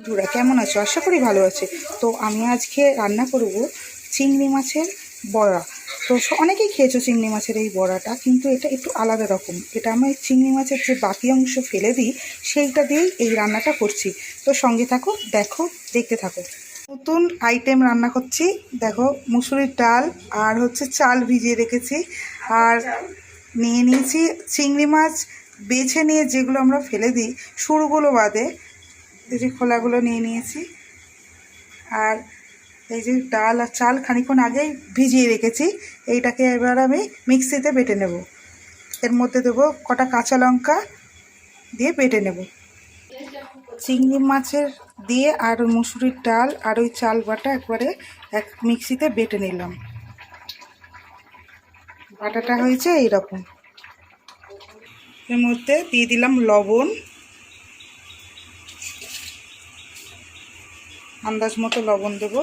বন্ধুরা কেমন আছো? আশা করি ভালো আছে। তো আমি আজকে রান্না করব চিংড়ি মাছের বড়া। তো অনেকেই খেয়েছো চিংড়ি মাছের এই বড়াটা, কিন্তু এটা একটু আলাদা রকম। এটা আমি চিংড়ি মাছের যে বাকি অংশ ফেলে দিই সেইটা দিয়েই এই রান্নাটা করছি। তো সঙ্গে থাকো, দেখো, দেখতে থাকো। নতুন আইটেম রান্না করছি। দেখো, মুসুরির ডাল আর চাল ভিজিয়ে রেখেছি, আর নিয়ে নিয়েছি চিংড়ি মাছ বেছে নিয়ে যেগুলো আমরা ফেলে দিই শুরুগুলো বাদে, এই যে খোলাগুলো নিয়ে নিয়েছি। আর এই যে ডাল আর চাল খানিকক্ষণ আগেই ভিজিয়ে রেখেছি, এইটাকে এবার আমি মিক্সিতে বেটে নেব। এর মধ্যে দেবো কটা কাঁচা লঙ্কা দিয়ে বেটে নেব। চিংড়ি মাছের দিয়ে আর মুসুরির ডাল আর ওই চাল বাটা একবারে এক মিক্সিতে বেটে নিলাম। বাটাটা হয়েছে এইরকম। এর মধ্যে দিয়ে দিলাম লবণ, আন্দাজ মতো লবণ দেব।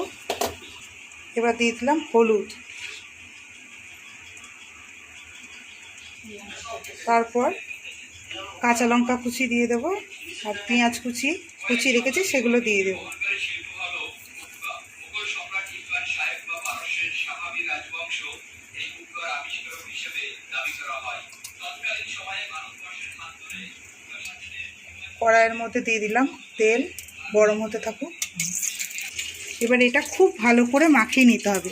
এবার দিয়ে দিলাম হলুদ, তারপর কাঁচা লঙ্কা কুচি দিয়ে দেব, আর পেঁয়াজ কুচি রেখেছি সেগুলো দিয়ে দেব। কড়াইয়ের মধ্যে দিয়ে দিলাম তেল, গরম হতে থাকুক। এবার এটা খুব ভালো করে মাখিয়ে নিতে হবে,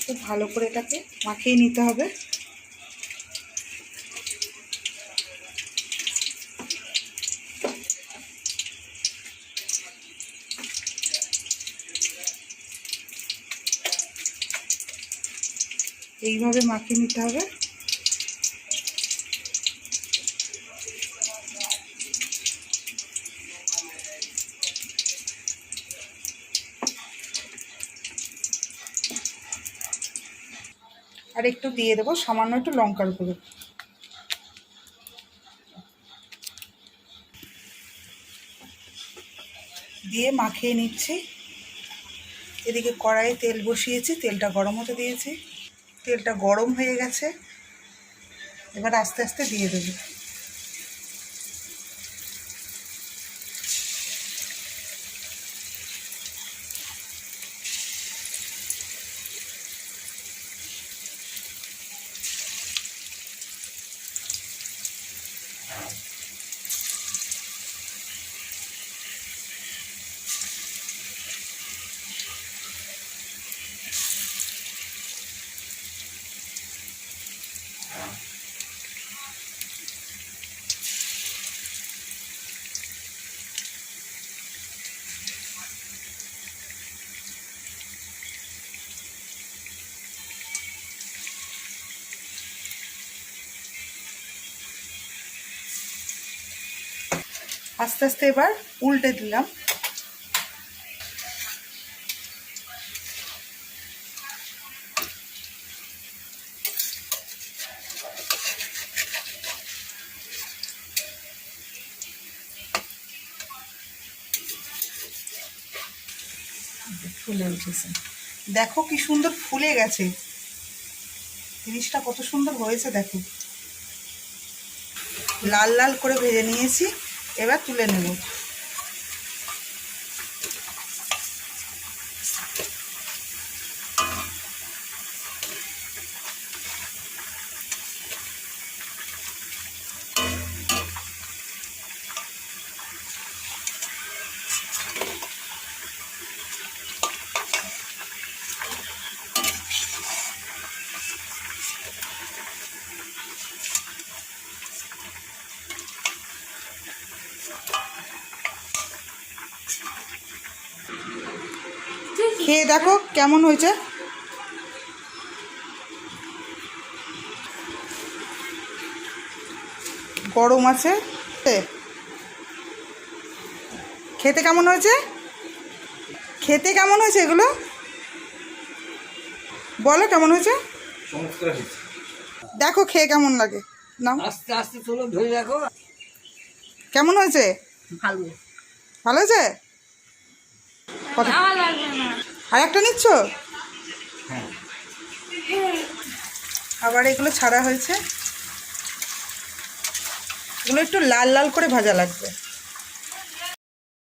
খুব ভালো করে এটাকে মাখিয়ে নিতে হবে। এইভাবে মাখিয়ে নিতে হবে। আর একটু দিয়ে দেবো সামান্য একটু লঙ্কার গুঁড়ো। দিয়ে মাখিয়ে নিচ্ছি। এদিকে কড়াইয়ে তেল বসিয়েছি, তেলটা গরম হতে দিয়েছি। তেলটা গরম হয়ে গেছে, এবার আস্তে আস্তে দিয়ে দেবো। আস্তে আস্তে এবার উল্টে দিলাম। ফুলে উঠেছে, দেখো কি সুন্দর ফুলে গেছে। জিনিসটা কত সুন্দর হয়েছে দেখো। লাল লাল করে ভেজে নিয়েছি, এবার তুলে নেব। খেয়ে দেখো কেমন হয়েছে। গরম আছে, খেতে কেমন হয়েছে? খেতে কেমন হয়েছে এগুলো বলো, কেমন হয়েছে? দেখো খেয়ে কেমন লাগে, নাও আস্তে আস্তে চলো ধরে দেখো। কেমন হয়েছে? ভালো। ভালো হয়েছে? আর একটা নিচ্ছ? হ্যাঁ। আবার এগুলো ছাড়া হয়েছে, এগুলো একটু লাল লাল করে ভাজা লাগবে।